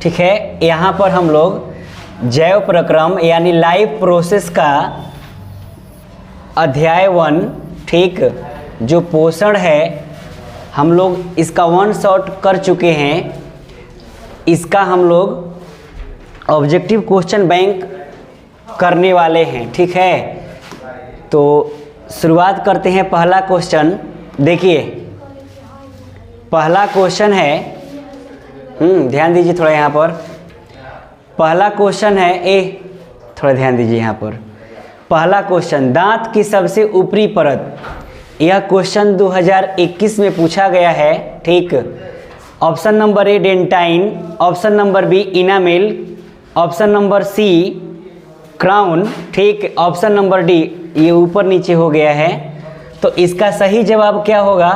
ठीक है। यहाँ पर हम लोग जैव प्रक्रम यानी लाइफ प्रोसेस का अध्याय 1, ठीक, जो पोषण है हम लोग इसका 1 शॉट कर चुके हैं। इसका हम लोग ऑब्जेक्टिव क्वेश्चन बैंक करने वाले हैं, ठीक है। तो शुरुआत करते हैं। पहला क्वेश्चन देखिए, पहला क्वेश्चन है, ध्यान दीजिए थोड़ा यहाँ पर। पहला क्वेश्चन है थोड़ा ध्यान दीजिए यहाँ पर। पहला क्वेश्चन, दांत की सबसे ऊपरी परत। यह क्वेश्चन 2021 में पूछा गया है, ठीक। Option number A dentine, option number B enamel, option number C crown, ठीक। ऑप्शन नंबर डी ये ऊपर नीचे हो गया है। तो इसका सही जवाब क्या होगा?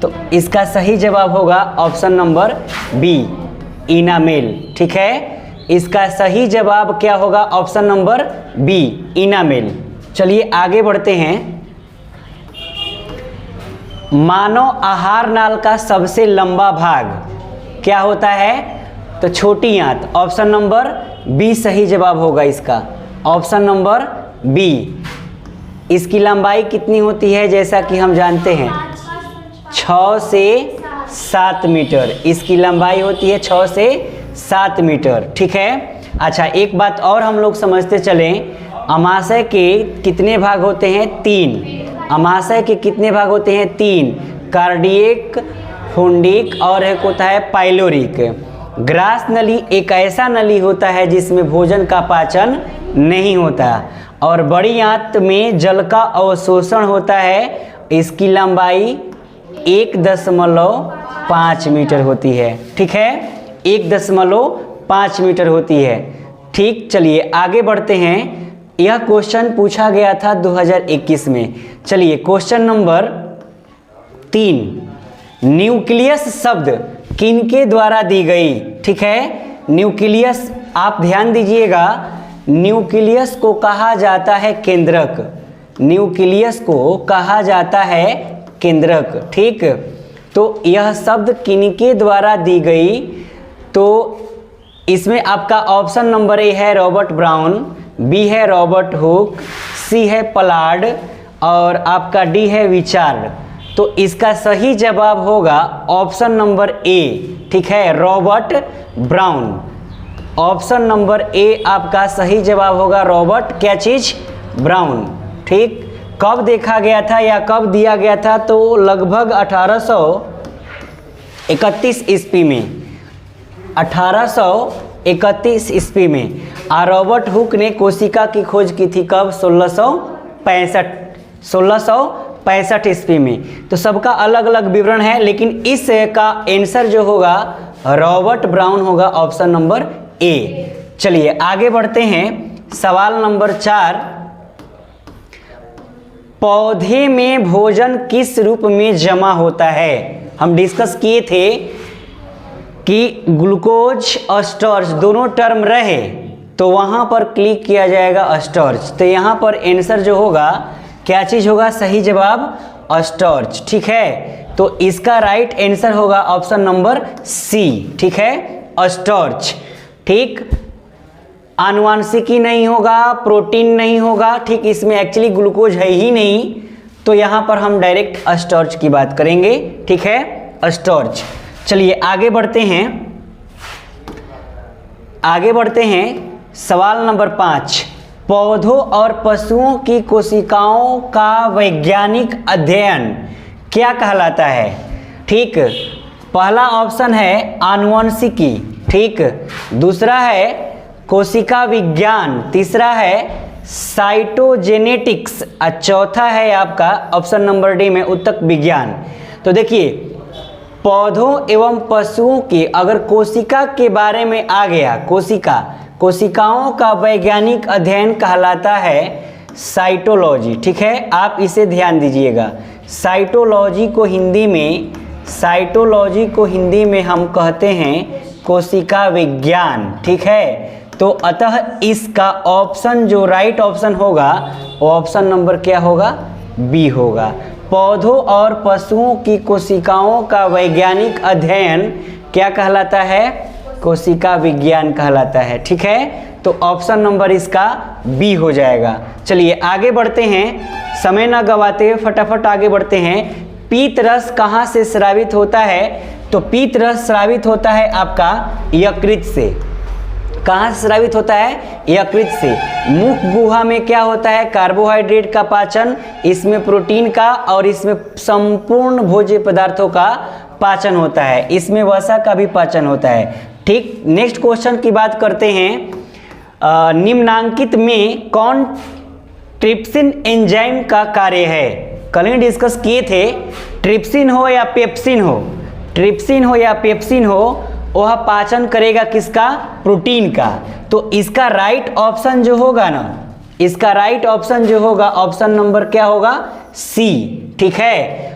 तो इसका सही जवाब होगा ऑप्शन नंबर बी इनामेल, ठीक है। इसका सही जवाब क्या होगा? Option number B enamel. चलिए आगे बढ़ते हैं। मानव आहार नाल का सबसे लंबा भाग क्या होता है? तो छोटी आंत। ऑप्शन नंबर बी सही जवाब होगा इसका, ऑप्शन नंबर बी। इसकी लंबाई कितनी होती है? जैसा कि हम जानते हैं 6 से 7 मीटर। इसकी लंबाई होती है 6 से 7 मीटर, ठीक है। अच्छा, एक बात और हम लोग समझते चलें, अमाशय के कितने भाग होते हैं? 3। अमाशय के कितने भाग होते हैं? 3। कार्डियक, फुंडिक और एक होता है पाइलोरिक। ग्रास नली एक ऐसा नली होता है जिसमें भोजन का पाचन नहीं होता। और बड़ी आंत में जल का अवशोषण होता है। इसकी लंबाई 1.5 मीटर होती है, ठीक है। 1.5 मीटर होती है, ठीक। चलिए आगे बढ़ते हैं। यह क्वेश्चन पूछा गया था 2021 में। चलिए क्वेश्चन नंबर 3, न्यूक्लियस शब्द किनके द्वारा दी गई? ठीक है, न्यूक्लियस आप ध्यान दीजिएगा, न्यूक्लियस को कहा जाता है केंद्रक। न्यूक्लियस को कहा जाता है केंद्रक, ठीक। तो यह शब्द किनके द्वारा दी गई? तो इसमें आपका ऑप्शन नंबर ए है रॉबर्ट ब्राउन, बी है रॉबर्ट हुक, सी है पलार्ड और आपका डी है विचार्ड। तो इसका सही जवाब होगा ऑप्शन नंबर ए, ठीक है, रॉबर्ट ब्राउन। ऑप्शन नंबर ए आपका सही जवाब होगा रॉबर्ट क्या चीज? ब्राउन, ठीक। कब देखा गया था या कब दिया गया था? तो लगभग 1831 ईस्वी में, 1831 ईस्वी में। और रॉबर्ट हुक ने कोशिका की खोज की थी कब? 1665 ईस्वी में। तो सबका अलग अलग विवरण है, लेकिन इस का आंसर जो होगा रॉबर्ट ब्राउन होगा, ऑप्शन नंबर ए। चलिए आगे बढ़ते हैं। सवाल नंबर 4, पौधे में भोजन किस रूप में जमा होता है? हम डिस्कस किए थे कि ग्लूकोज और स्टार्च दोनों टर्म रहे तो वहां पर क्लिक किया जाएगा स्टार्च। तो यहां पर आंसर जो होगा क्या चीज होगा? सही जवाब स्टार्च, ठीक है। तो इसका राइट आंसर होगा ऑप्शन नंबर सी, ठीक है, स्टार्च, ठीक। आनुवांशिकी नहीं होगा, प्रोटीन नहीं होगा, ठीक। इसमें एक्चुअली ग्लूकोज है ही नहीं, तो यहाँ पर हम डायरेक्ट स्टार्च की बात करेंगे, ठीक है, स्टार्च। चलिए आगे बढ़ते हैं। आगे बढ़ते हैं। सवाल नंबर 5, पौधों और पशुओं की कोशिकाओं का वैज्ञानिक अध्ययन क्या कहलाता है? ठीक, पहला ऑप्शन है आनुवंशिकी, ठीक। दूसरा है कोशिका विज्ञान, तीसरा है साइटोजेनेटिक्स और चौथा है आपका ऑप्शन नंबर डी में ऊतक विज्ञान। तो देखिए, पौधों एवं पशुओं की अगर कोशिका के बारे में आ गया, कोशिकाओं का वैज्ञानिक अध्ययन कहलाता है साइटोलॉजी, ठीक है। आप इसे ध्यान दीजिएगा, साइटोलॉजी को हिंदी में हम कहते हैं कोशिका विज्ञान, ठीक है। तो अतः इसका ऑप्शन जो राइट ऑप्शन होगा वो ऑप्शन नंबर क्या होगा? बी होगा। पौधों और पशुओं की कोशिकाओं का वैज्ञानिक अध्ययन क्या कहलाता है? कोशिका विज्ञान कहलाता है। ठीक है, तो ऑप्शन नंबर इसका बी हो जाएगा। चलिए आगे बढ़ते हैं, समय ना गवाते हुए फटाफट आगे बढ़ते हैं। पीत रस कहाँ से स्रावित होता है? तो पीत रस स्रावित होता है आपका यकृत से। कहाँ से स्रावित होता है? यकृत से। मुख गुहा में क्या होता है? कार्बोहाइड्रेट का पाचन, इसमें प्रोटीन का और इसमें संपूर्ण भोज्य पदार्थों का पाचन होता है, इसमें वसा का भी पाचन होता है। ठीक, नेक्स्ट क्वेश्चन की बात करते हैं। निम्नांकित में कौन ट्रिप्सिन एंजाइम का कार्य है? कल ही डिस्कस किए थे, ट्रिप्सिन हो या पेप्सिन हो, ट्रिप्सिन हो या पेप्सिन हो, वह पाचन करेगा किसका? प्रोटीन का। तो इसका राइट ऑप्शन जो होगा ना, इसका राइट ऑप्शन जो होगा, ऑप्शन नंबर क्या होगा? सी। ठीक है,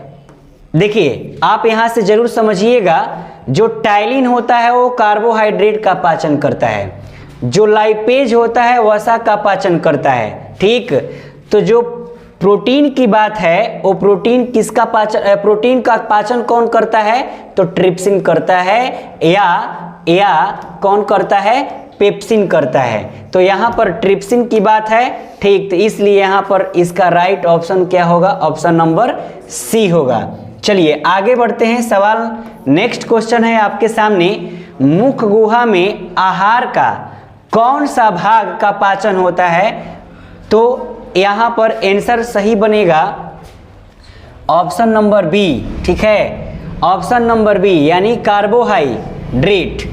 देखिए आप यहां से जरूर समझिएगा, जो टाइलिन होता है वो कार्बोहाइड्रेट का पाचन करता है, जो लाइपेज होता है वसा का पाचन करता है। ठीक, तो जो प्रोटीन की बात है, वो प्रोटीन किसका पाचन, प्रोटीन का पाचन कौन करता है? तो ट्रिप्सिन करता है, या कौन करता है? पेप्सिन करता है। तो यहाँ पर ट्रिप्सिन की बात है। ठीक, तो इसलिए यहाँ पर इसका राइट ऑप्शन क्या होगा? ऑप्शन नंबर सी होगा। चलिए आगे बढ़ते हैं, सवाल नेक्स्ट क्वेश्चन है आपके सामने। मुख गुहा में आहार का कौन सा भाग का पाचन होता है? तो यहाँ पर आंसर सही बनेगा ऑप्शन नंबर बी। ठीक है, ऑप्शन नंबर बी यानी कार्बोहाइड्रेट।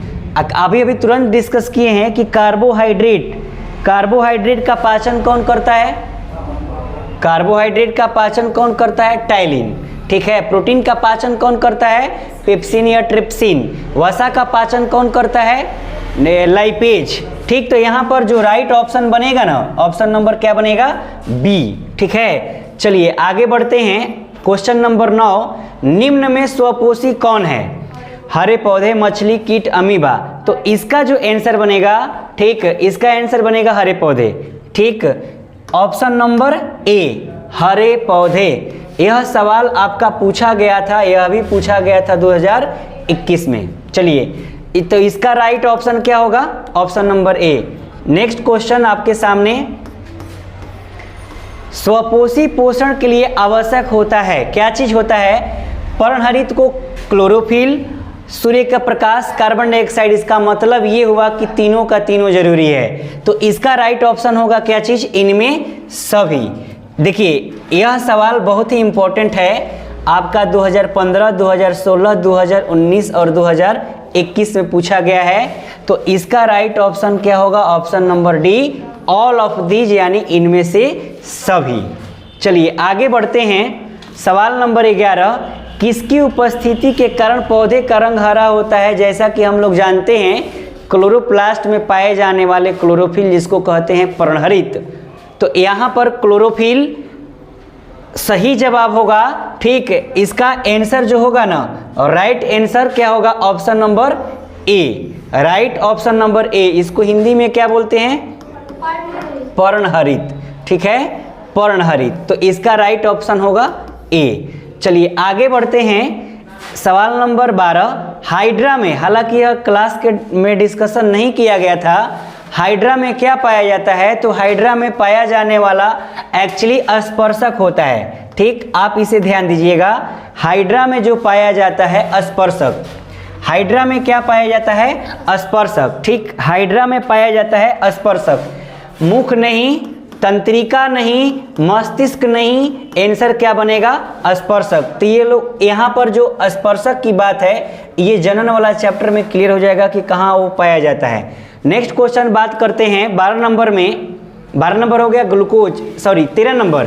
अभी तुरंत डिस्कस किए हैं कि कार्बोहाइड्रेट का पाचन कौन करता है? कार्बोहाइड्रेट का पाचन कौन करता है? टाइलिन। ठीक है, प्रोटीन का पाचन कौन करता है? पेप्सिन या ट्रिप्सिन। वसा का पाचन कौन करता है? लाइपेज। ठीक, तो यहाँ पर जो राइट ऑप्शन बनेगा ना, ऑप्शन नंबर क्या बनेगा? बी। ठीक है, चलिए आगे बढ़ते हैं। क्वेश्चन नंबर 9, निम्न में स्वपोषी कौन है? हरे पौधे, मछली, कीट, अमीबा। तो इसका जो आंसर बनेगा, ठीक, इसका आंसर बनेगा हरे पौधे। ठीक, ऑप्शन नंबर ए, हरे पौधे। यह सवाल आपका पूछा गया था, यह भी पूछा गया था 2021 में। चलिए, तो इसका राइट ऑप्शन क्या होगा? ऑप्शन नंबर ए। नेक्स्ट क्वेश्चन आपके सामने, स्वपोषी पोषण के लिए आवश्यक होता है, क्या चीज होता है? पर्णहरित को क्लोरोफिल, सूर्य का प्रकाश, कार्बन डाइऑक्साइड। इसका मतलब ये हुआ कि तीनों का तीनों जरूरी है। तो इसका राइट ऑप्शन होगा क्या चीज? इनमें सभी। देखिए यह सवाल बहुत ही इंपॉर्टेंट है, आपका 2015, 2016, 2019 और 2021 में पूछा गया है। तो इसका राइट ऑप्शन क्या होगा? Option number D, all of these, यानी इनमें से सभी। चलिए आगे बढ़ते हैं, सवाल नंबर 11, किसकी उपस्थिति के कारण पौधे का रंग हरा होता है? जैसा कि हम लोग जानते हैं, क्लोरोप्लास्ट में पाए जाने वाले क्लोरोफिल, जिसको कहते हैं पर्णहरित। तो यहाँ पर क्लोरोफिल सही जवाब होगा। ठीक, इसका आंसर जो होगा ना, राइट आंसर क्या होगा? ऑप्शन नंबर ए, राइट ऑप्शन नंबर ए। इसको हिंदी में क्या बोलते हैं? पर्णहरित। ठीक है, पर्णहरित। तो इसका राइट ऑप्शन होगा ए। चलिए आगे बढ़ते हैं, सवाल नंबर 12, हाइड्रा में, हालांकि यह क्लास के में डिस्कशन नहीं किया गया था, हाइड्रा में क्या पाया जाता है? तो हाइड्रा में पाया जाने वाला एक्चुअली स्पर्शक होता है। ठीक, आप इसे ध्यान दीजिएगा, हाइड्रा में जो पाया जाता है स्पर्शक, हाइड्रा में क्या पाया जाता है? स्पर्शक। ठीक, हाइड्रा में पाया जाता है स्पर्शक। मुख नहीं, तंत्रिका नहीं, मस्तिष्क नहीं, आंसर क्या बनेगा? स्पर्शक। तो ये लोग यहाँ पर जो स्पर्शक की बात है, ये जनन वाला चैप्टर में क्लियर हो जाएगा कि कहाँ वो पाया जाता है। नेक्स्ट क्वेश्चन बात करते हैं 12 नंबर में, 12 नंबर हो गया ग्लूकोज, 13 नंबर,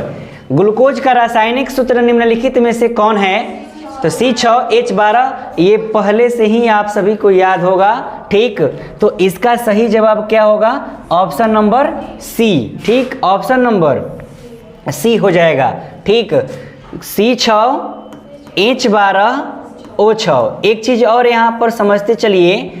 ग्लूकोज का रासायनिक सूत्र निम्नलिखित में से कौन है? तो C6H12, ये पहले से ही आप सभी को याद होगा। ठीक, तो इसका सही जवाब क्या होगा? Option number C. ठीक, ऑप्शन नंबर सी हो जाएगा। ठीक, C6H12O6। एक चीज और यहाँ पर समझते चलिए,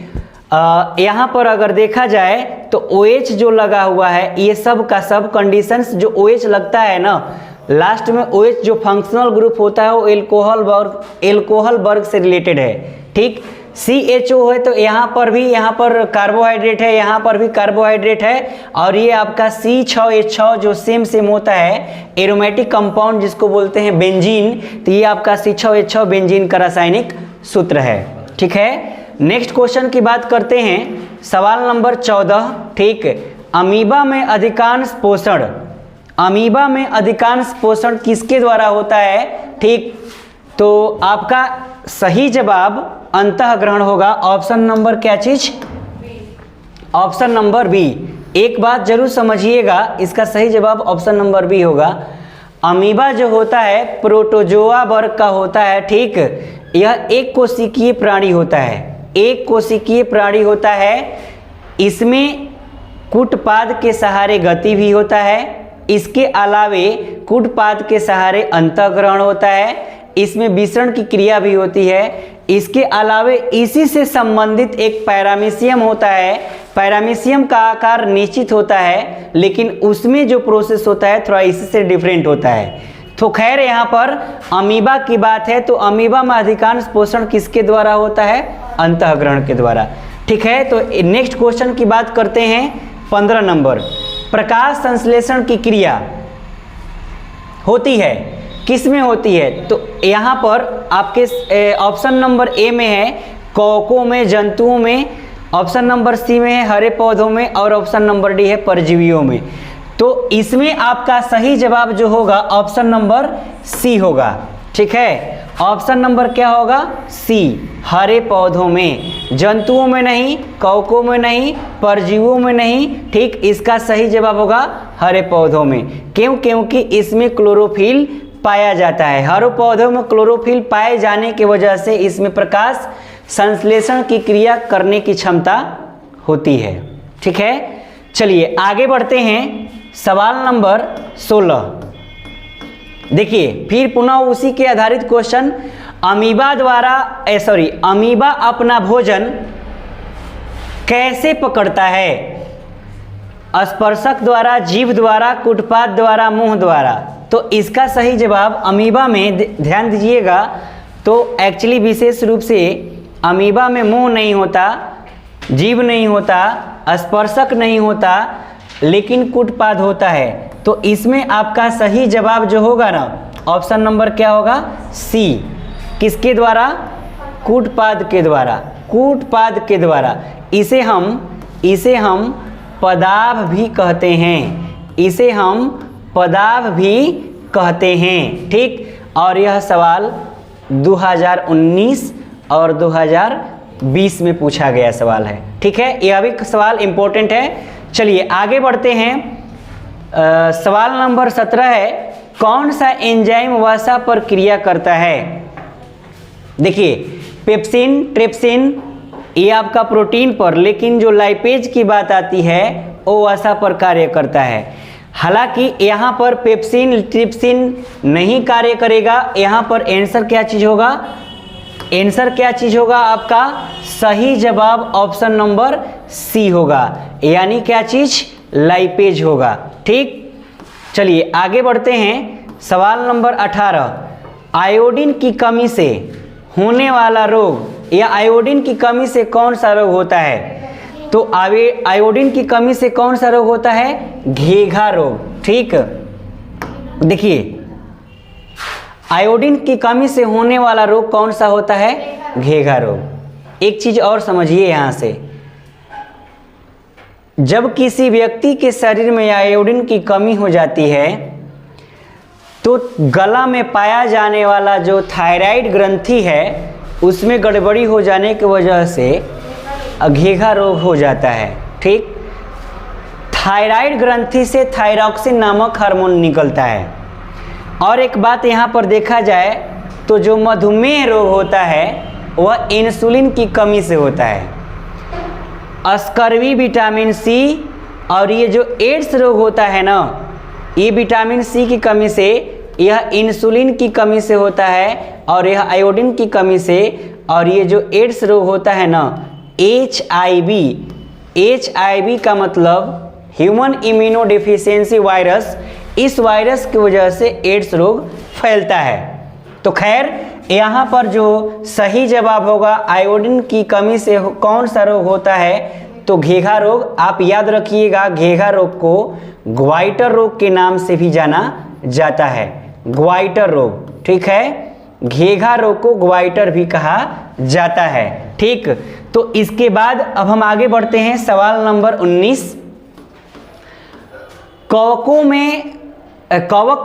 यहाँ पर अगर देखा जाए तो OH जो लगा हुआ है, ये सब का सब कंडीशंस जो OH लगता है ना, लास्ट में OH जो फंक्शनल ग्रुप होता है वो एल्कोहल वर्ग से रिलेटेड है। ठीक, CHO है तो यहाँ पर कार्बोहाइड्रेट है, यहाँ पर भी कार्बोहाइड्रेट है, और ये आपका C6H6 जो सेम होता है एरोमेटिक कंपाउंड जिसको बोलते हैं बेंजीन, तो ये आपका C6H6 बेंजीन का रासायनिक सूत्र है। ठीक है, नेक्स्ट क्वेश्चन की बात करते हैं, सवाल नंबर 14। ठीक, अमीबा में अधिकांश पोषण किसके द्वारा होता है? ठीक, तो आपका सही जवाब अंतःग्रहण होगा। ऑप्शन नंबर क्या चीज? Option number B. एक बात जरूर समझिएगा, इसका सही जवाब ऑप्शन नंबर बी होगा। अमीबा जो होता है प्रोटोजोआ वर्ग का होता है। ठीक, यह एक कोशिकीय प्राणी होता है, इसमें कूटपाद के सहारे गति भी होता है, इसके अलावे कूटपाद के सहारे अंतःग्रहण होता है, इसमें विसरण की क्रिया भी होती है, इसके अलावे इसी से संबंधित एक पैरामीशियम होता है। पैरामीशियम का आकार निश्चित होता है, लेकिन उसमें जो प्रोसेस होता है थोड़ा इसी से डिफरेंट होता है। तो खैर यहाँ पर अमीबा की बात है, तो अमीबा में अधिकांश पोषण किसके द्वारा होता है? अंतःग्रहण के द्वारा। ठीक है, तो नेक्स्ट क्वेश्चन की बात करते हैं 15 नंबर। प्रकाश संश्लेषण की क्रिया होती है किस में होती है? तो यहाँ पर आपके ऑप्शन नंबर ए में है कवकों में, जंतुओं में, ऑप्शन नंबर सी में है हरे पौधों में, और ऑप्शन नंबर डी है परजीवियों में। तो इसमें आपका सही जवाब जो होगा ऑप्शन नंबर सी होगा। ठीक है, ऑप्शन नंबर क्या होगा? सी, हरे पौधों में, जंतुओं में नहीं, कवकों में नहीं, परजीवियों में नहीं। ठीक, इसका सही जवाब होगा हरे पौधों में। क्यों? क्योंकि इसमें क्लोरोफिल पाया जाता है। हरे पौधों में क्लोरोफिल पाए जाने की वजह से इसमें प्रकाश संश्लेषण की क्रिया करने की क्षमता होती है। ठीक है, चलिए आगे बढ़ते हैं, सवाल नंबर 16। देखिए फिर पुनः उसी के आधारित क्वेश्चन। अमीबा अपना भोजन कैसे पकड़ता है? स्पर्शक द्वारा, जीभ द्वारा, कूटपाद द्वारा, मुंह द्वारा। तो इसका सही जवाब अमीबा में ध्यान दीजिएगा, तो एक्चुअली विशेष रूप से अमीबा में मुंह नहीं होता, जीभ नहीं होता, स्पर्शक नहीं होता, लेकिन कूटपाद होता है। तो इसमें आपका सही जवाब जो होगा ना, ऑप्शन नंबर क्या होगा? सी। किसके द्वारा? कूटपाद के द्वारा। कूटपाद के द्वारा। इसे हम पदाभ भी कहते हैं। इसे हम पदाभ भी कहते हैं। ठीक, और यह सवाल 2019 और 2020 में पूछा गया सवाल है। ठीक है, यह भी सवाल इम्पोर्टेंट है। चलिए आगे बढ़ते हैं, सवाल नंबर 17 है, कौन सा एंजाइम वसा पर क्रिया करता है? देखिए पेप्सिन, ट्रिप्सिन, ये आपका प्रोटीन पर, लेकिन जो लाइपेज की बात आती है वो वसा पर कार्य करता है। हालांकि यहाँ पर पेप्सिन, ट्रिप्सिन नहीं कार्य करेगा। यहाँ पर आंसर क्या चीज़ होगा? आंसर क्या चीज़ होगा आपका? सही जवाब ऑप्शन नंबर सी होगा, यानी क्या चीज़? लाइपेज होगा। ठीक, चलिए आगे बढ़ते हैं, सवाल नंबर 18। आयोडीन की कमी से होने वाला रोग, या आयोडीन की कमी से कौन सा रोग होता है? तो आयोडीन की कमी से कौन सा रोग होता है? घेघा रोग। ठीक, देखिए आयोडीन की कमी से होने वाला रोग कौन सा होता है? घेघा रोग। एक चीज और समझिए यहाँ से, जब किसी व्यक्ति के शरीर में आयोडीन की कमी हो जाती है तो गला में पाया जाने वाला जो थायराइड ग्रंथि है उसमें गड़बड़ी हो जाने की वजह से घेघा रोग हो जाता है। ठीक, थायराइड ग्रंथि से थायरॉक्सिन नामक हार्मोन निकलता है। और एक बात यहाँ पर देखा जाए तो जो मधुमेह रोग होता है वह इंसुलिन की कमी से होता है। स्कर्वी, विटामिन सी, और ये जो एड्स रोग होता है ना, ये विटामिन सी की कमी से, यह इंसुलिन की कमी से होता है, और यह आयोडीन की कमी से। और ये जो एड्स रोग होता है ना, HIV का मतलब ह्यूमन इम्यूनो डिफिशियंसी वायरस, इस वायरस की वजह से एड्स रोग फैलता है। तो खैर यहाँ पर जो सही जवाब होगा आयोडीन की कमी से कौन सा रोग होता है, तो घेघा रोग। आप याद रखिएगा घेघा रोग को ग्वाइटर रोग के नाम से भी जाना जाता है, ग्वाइटर रोग, ठीक है। घेघा रोग को ग्वाइटर भी कहा जाता है, ठीक। तो इसके बाद अब हम आगे बढ़ते हैं सवाल नंबर 19। कवक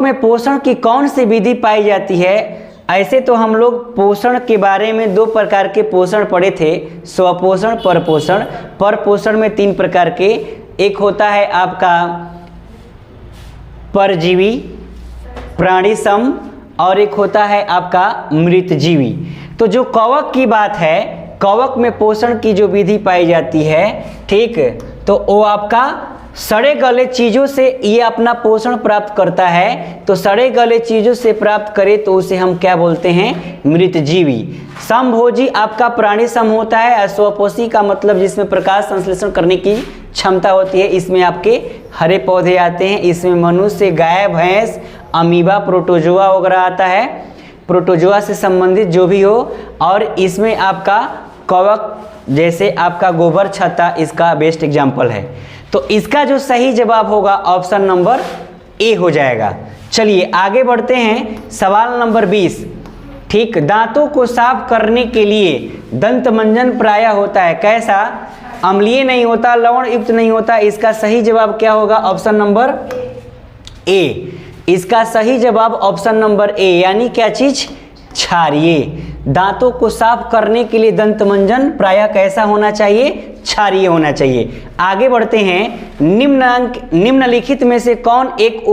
में पोषण की कौन सी विधि पाई जाती है। ऐसे तो हम लोग पोषण के बारे में 2 प्रकार के पोषण पढ़े थे, स्वपोषण, परपोषण। परपोषण में 3 प्रकार के, एक होता है आपका परजीवी, प्राणीसम, और एक होता है आपका मृतजीवी। तो जो कवक की बात है, कवक में पोषण की जो विधि पाई जाती है, ठीक, तो वो आपका सड़े गले चीज़ों से ये अपना पोषण प्राप्त करता है। तो सड़े गले चीज़ों से प्राप्त करे तो उसे हम क्या बोलते हैं, मृतजीवी। समभोजी आपका प्राणी सम होता है। स्वपोषी का मतलब जिसमें प्रकाश संश्लेषण करने की क्षमता होती है। इसमें आपके हरे पौधे आते हैं, इसमें मनुष्य, गाय, भैंस, अमीबा, प्रोटोजोआ वगैरह आता है, प्रोटोजोआ से संबंधित जो भी हो। और इसमें आपका कवक जैसे आपका गोबर छत्ता इसका बेस्ट एग्जाम्पल है। तो इसका जो सही जवाब होगा ऑप्शन नंबर ए हो जाएगा। चलिए आगे बढ़ते हैं सवाल नंबर 20, ठीक। दांतों को साफ करने के लिए दंत मंजन प्रायः होता है कैसा, अम्लीय नहीं होता, लवण युक्त नहीं होता। इसका सही जवाब क्या होगा, ऑप्शन नंबर ए। इसका सही जवाब ऑप्शन नंबर ए, यानी क्या चीज, क्षारीय। दांतों को साफ करने के लिए दंत मंजन प्रायः कैसा होना चाहिए, क्षारीय होना चाहिए। आगे बढ़ते हैं, निम्नलिखित में से कौन एक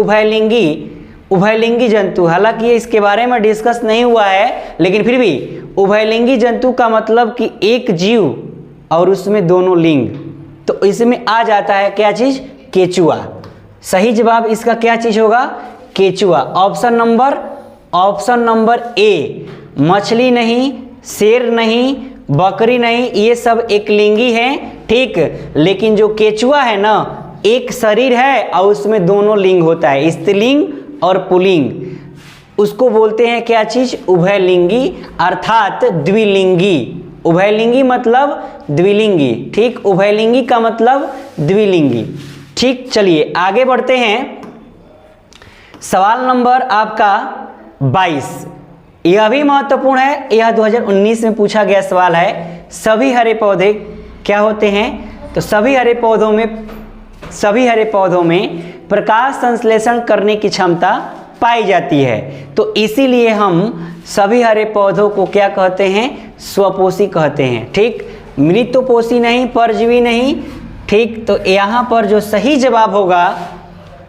उभयलिंगी जंतु, हालांकि ये इसके बारे में डिस्कस नहीं हुआ है, लेकिन फिर भी उभयलिंगी जंतु का मतलब कि एक जीव और उसमें दोनों लिंग, तो इसमें आ जाता है क्या चीज, केचुआ। सही जवाब इसका क्या चीज होगा, केचुआ। ऑप्शन नंबर ए। मछली नहीं, शेर नहीं, बकरी नहीं, ये सब एक लिंगी हैं, ठीक। लेकिन जो केचुआ है ना, एक शरीर है और उसमें दोनों लिंग होता है, स्त्रीलिंग और पुल्लिंग। उसको बोलते हैं क्या चीज, उभयलिंगी अर्थात द्विलिंगी। उभयलिंगी मतलब द्विलिंगी, ठीक। उभयलिंगी का मतलब द्विलिंगी, ठीक। चलिए आगे बढ़ते हैं सवाल नंबर आपका 22। यह भी महत्वपूर्ण है, यह 2019 में पूछा गया सवाल है। सभी हरे पौधे क्या होते हैं, तो सभी हरे पौधों में प्रकाश संश्लेषण करने की क्षमता पाई जाती है। तो इसीलिए हम सभी हरे पौधों को क्या कहते हैं, स्वपोषी कहते हैं, ठीक। मृतपोषी नहीं, परजीवी नहीं, ठीक। तो यहाँ पर जो सही जवाब होगा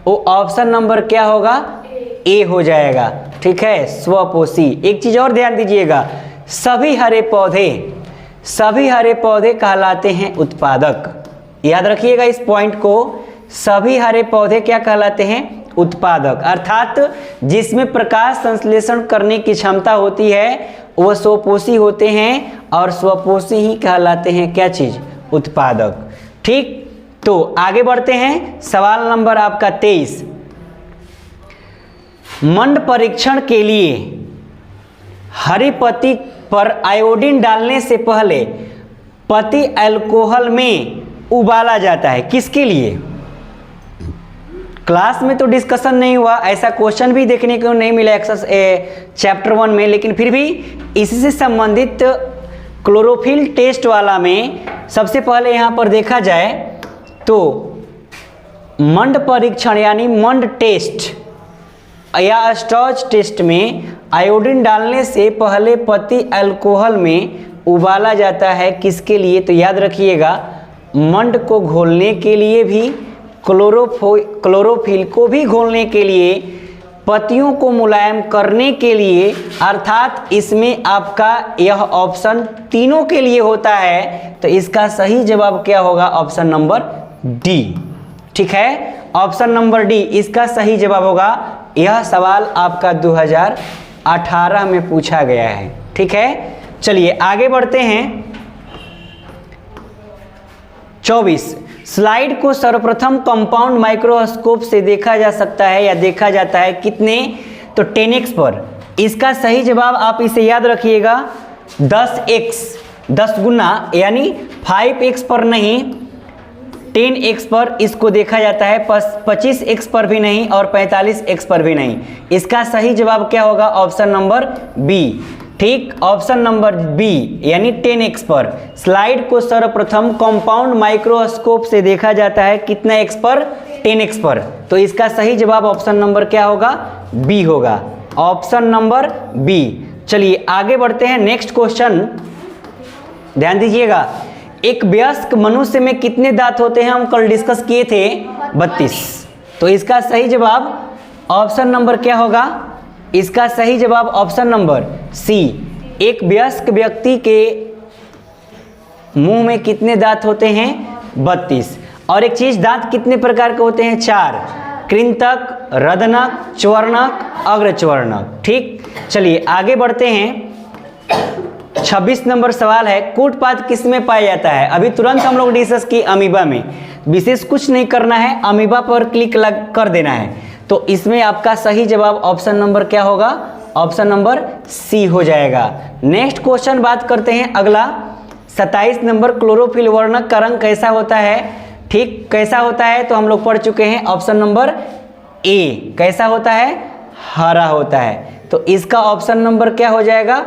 वो ऑप्शन नंबर क्या होगा, ए हो जाएगा, ठीक है, स्वपोषी। एक चीज और ध्यान दीजिएगा, सभी हरे पौधे कहलाते हैं उत्पादक। याद रखिएगा इस पॉइंट को, सभी हरे पौधे क्या कहलाते हैं, उत्पादक। अर्थात जिसमें प्रकाश संश्लेषण करने की क्षमता होती है वह स्वपोषी होते हैं, और स्वपोषी ही कहलाते हैं क्या चीज, उत्पादक, ठीक। तो आगे बढ़ते हैं सवाल नंबर आपका 23। मंड परीक्षण के लिए हरी पत्ती पर आयोडीन डालने से पहले पत्ती अल्कोहल में उबाला जाता है, किसके लिए। क्लास में तो डिस्कशन नहीं हुआ, ऐसा क्वेश्चन भी देखने को नहीं मिला चैप्टर 1 में, लेकिन फिर भी इससे संबंधित क्लोरोफिल टेस्ट वाला में सबसे पहले यहाँ पर देखा जाए तो मंड परीक्षण यानी मंड टेस्ट या स्टॉच टेस्ट में आयोडीन डालने से पहले पत्ती अल्कोहल में उबाला जाता है, किसके लिए, तो याद रखिएगा मंड को घोलने के लिए भी, क्लोरोफिल को भी घोलने के लिए, पत्तियों को मुलायम करने के लिए, अर्थात इसमें आपका यह ऑप्शन तीनों के लिए होता है। तो इसका सही जवाब क्या होगा, ऑप्शन नंबर डी, ठीक है। ऑप्शन नंबर डी इसका सही जवाब होगा। यह सवाल आपका 2018 में पूछा गया है, ठीक है। चलिए आगे बढ़ते हैं 24। स्लाइड को सर्वप्रथम कंपाउंड माइक्रोस्कोप से देखा जा सकता है या देखा जाता है कितने, तो 10x पर। इसका सही जवाब आप इसे याद रखिएगा 10x, 10 गुना यानी 5x पर नहीं 10x पर इसको देखा जाता है, 25x पर भी नहीं और 45x पर भी नहीं। इसका सही जवाब क्या होगा? Option number B. ठीक, ऑप्शन नंबर बी यानी 10x पर। स्लाइड को सर्वप्रथम कंपाउंड माइक्रोस्कोप से देखा जाता है कितना x पर? 10x पर। तो इसका सही जवाब ऑप्शन नंबर क्या होगा? बी होगा, ऑप्शन नंबर बी। चलिए आगे बढ़ते हैं, नेक्स्ट क्वेश्चन ध्यान दीजिएगा। एक वयस्क मनुष्य में कितने दांत होते हैं? हम कल डिस्कस किए थे 32। तो इसका सही जवाब ऑप्शन नंबर क्या होगा? इसका सही जवाब ऑप्शन नंबर सी। एक वयस्क व्यक्ति के मुंह में कितने दांत होते हैं? 32। और एक चीज, दांत कितने प्रकार के होते हैं? 4, कृंतक, रदनक, च्वर्णक, अग्रच्वर्णक। ठीक, चलिए आगे बढ़ते हैं। 26 नंबर सवाल है, कूटपाद किस में पाया जाता है? अभी तुरंत हम लोग डिस्कस की अमीबा में, विशेष कुछ नहीं करना है, अमीबा पर क्लिक कर देना है। तो इसमें आपका सही जवाब ऑप्शन नंबर क्या होगा? ऑप्शन नंबर सी हो जाएगा। नेक्स्ट क्वेश्चन बात करते हैं अगला 27 नंबर, क्लोरोफिल वर्णक का रंग कैसा होता है? ठीक, कैसा होता है तो हम लोग पढ़ चुके हैं, ऑप्शन नंबर ए। कैसा होता है? हरा होता है। तो इसका ऑप्शन नंबर क्या हो जाएगा?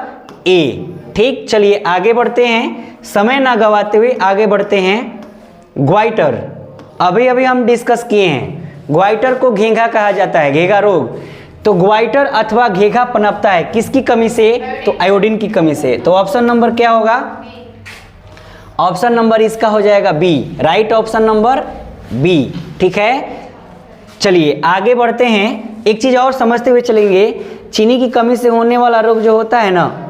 ए। ठीक, चलिए आगे बढ़ते हैं, समय ना गवाते हुए आगे बढ़ते हैं। ग्वाइटर अभी अभी हम डिस्कस किए हैं, ग्वाइटर को घेंघा कहा जाता है, घेंघा रोग। तो ग्वाइटर अथवा घेंघा पनपता है किसकी कमी से? तो आयोडीन की कमी से। तो ऑप्शन नंबर क्या होगा? ऑप्शन नंबर इसका हो जाएगा B, right option number B. ठीक है, चलिए आगे बढ़ते हैं। एक चीज और समझते हुए चलेंगे, चीनी की कमी से होने वाला रोग जो होता है ना,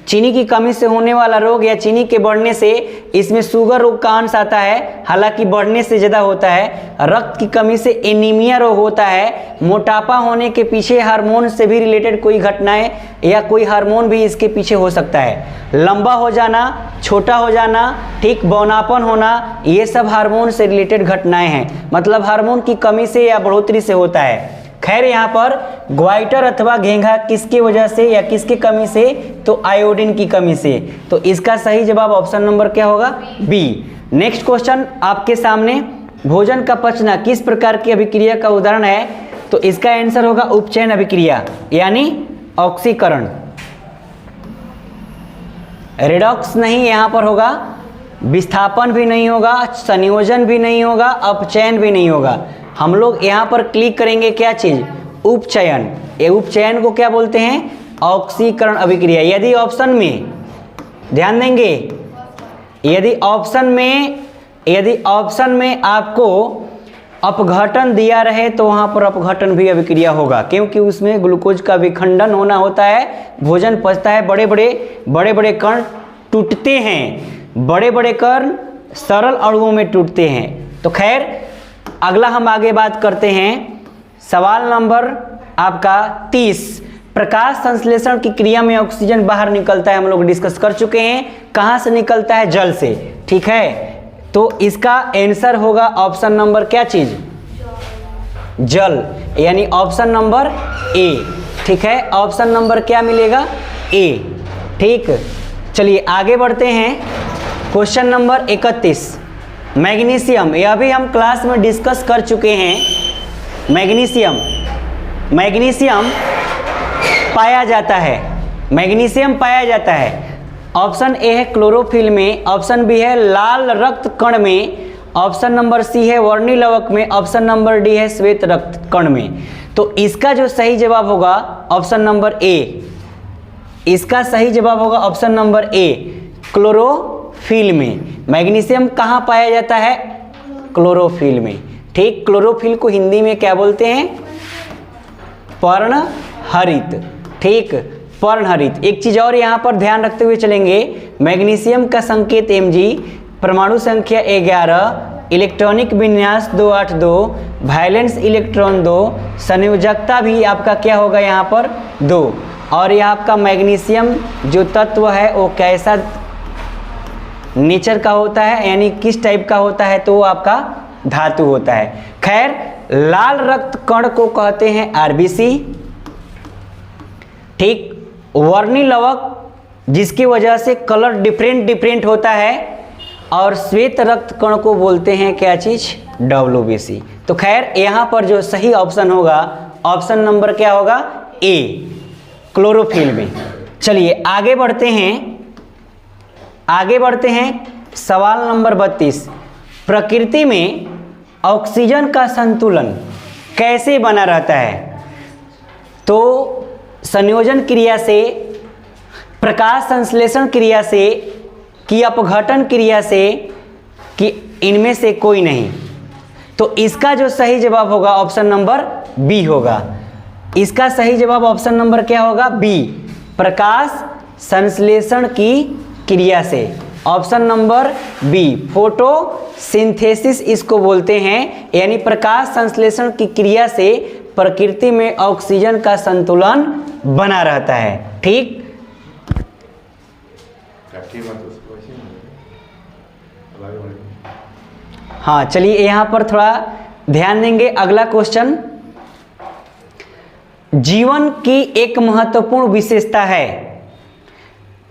चीनी की कमी से होने वाला रोग या चीनी के बढ़ने से, इसमें शुगर रोग का अंश आता है, हालांकि बढ़ने से ज़्यादा होता है। रक्त की कमी से एनीमिया रोग होता है। मोटापा होने के पीछे हार्मोन से भी रिलेटेड कोई घटनाएं या कोई हार्मोन भी इसके पीछे हो सकता है। लंबा हो जाना, छोटा हो जाना, ठीक, बौनापन होना, ये सब हार्मोन से रिलेटेड घटनाएं हैं, मतलब हार्मोन की कमी से या बढ़ोतरी से होता है। खैर यहाँ पर ग्वाइटर अथवा घेंघा किसकी वजह से या किसकी कमी से? तो आयोडीन की कमी से। तो इसका सही जवाब ऑप्शन नंबर क्या होगा? बी। नेक्स्ट क्वेश्चन आपके सामने, भोजन का पचना किस प्रकार की अभिक्रिया का उदाहरण है? तो इसका आंसर होगा उपचयन अभिक्रिया यानी ऑक्सीकरण। रिडॉक्स नहीं यहाँ पर होगा, विस्थापन भी नहीं होगा, संयोजन भी नहीं होगा, अपचयन भी नहीं होगा। हम लोग यहाँ पर क्लिक करेंगे क्या चीज? उपचयन। ये उपचयन को क्या बोलते हैं? ऑक्सीकरण अभिक्रिया। यदि ऑप्शन में ध्यान देंगे, यदि ऑप्शन में आपको अपघटन दिया रहे तो वहाँ पर अपघटन भी अभिक्रिया होगा, क्योंकि उसमें ग्लूकोज का विखंडन होना होता है, भोजन पचता है, बड़े बड़े कण टूटते हैं, बड़े बड़े कण सरल अणुओं में टूटते हैं। तो खैर अगला हम आगे बात करते हैं, सवाल नंबर आपका 30, प्रकाश संश्लेषण की क्रिया में ऑक्सीजन बाहर निकलता है, हम लोग डिस्कस कर चुके हैं। कहाँ से निकलता है? जल से। ठीक है, तो इसका आंसर होगा ऑप्शन नंबर क्या चीज? जल, यानी ऑप्शन नंबर ए। ठीक है, ऑप्शन नंबर क्या मिलेगा? ए। ठीक, चलिए आगे बढ़ते हैं, क्वेश्चन नंबर 31, मैग्नीशियम। यह भी हम क्लास में डिस्कस कर चुके हैं। मैग्नीशियम पाया जाता है, मैग्नीशियम पाया जाता है। ऑप्शन ए है क्लोरोफिल में, ऑप्शन बी है लाल रक्त कण में, ऑप्शन नंबर सी है वर्णी लवक में, ऑप्शन नंबर डी है श्वेत रक्त कण में। तो इसका जो सही जवाब होगा ऑप्शन नंबर ए। इसका सही जवाब होगा ऑप्शन नंबर ए, क्लोरोफिल में। मैग्नीशियम कहाँ पाया जाता है? क्लोरोफिल में। ठीक, क्लोरोफिल को हिंदी में क्या बोलते हैं? पर्णहरित। ठीक, पर्णहरित। एक चीज और यहाँ पर ध्यान रखते हुए चलेंगे, मैग्नीशियम का संकेत Mg, परमाणु संख्या 11, इलेक्ट्रॉनिक विन्यास 282, वैलेंस इलेक्ट्रॉन 2, संयोजकता भी आपका क्या होगा यहाँ पर? 2। और यह आपका मैग्नीशियम जो तत्व है वो कैसा नेचर का होता है, यानी किस टाइप का होता है? तो वो आपका धातु होता है। खैर, लाल रक्त कण को कहते हैं आरबीसी, ठीक। वर्णिलवक जिसकी वजह से कलर डिफरेंट होता है, और श्वेत रक्त कण को बोलते हैं क्या चीज, WBC। तो खैर यहाँ पर जो सही ऑप्शन होगा, ऑप्शन नंबर क्या होगा, ए, क्लोरोफिल में। चलिए आगे बढ़ते हैं सवाल नंबर 32। प्रकृति में ऑक्सीजन का संतुलन कैसे बना रहता है? तो संयोजन क्रिया से, प्रकाश संश्लेषण क्रिया से, कि अपघटन क्रिया से, कि इनमें से कोई नहीं। तो इसका जो सही जवाब होगा ऑप्शन नंबर बी होगा। इसका सही जवाब ऑप्शन नंबर क्या होगा, बी, प्रकाश संश्लेषण की क्रिया से। ऑप्शन नंबर बी, फोटोसिंथेसिस इसको बोलते हैं, यानी प्रकाश संश्लेषण की क्रिया से प्रकृति में ऑक्सीजन का संतुलन बना रहता है। ठीक। हाँ, चलिए यहाँ पर थोड़ा ध्यान देंगे। अगला क्वेश्चन, जीवन की एक महत्वपूर्ण विशेषता है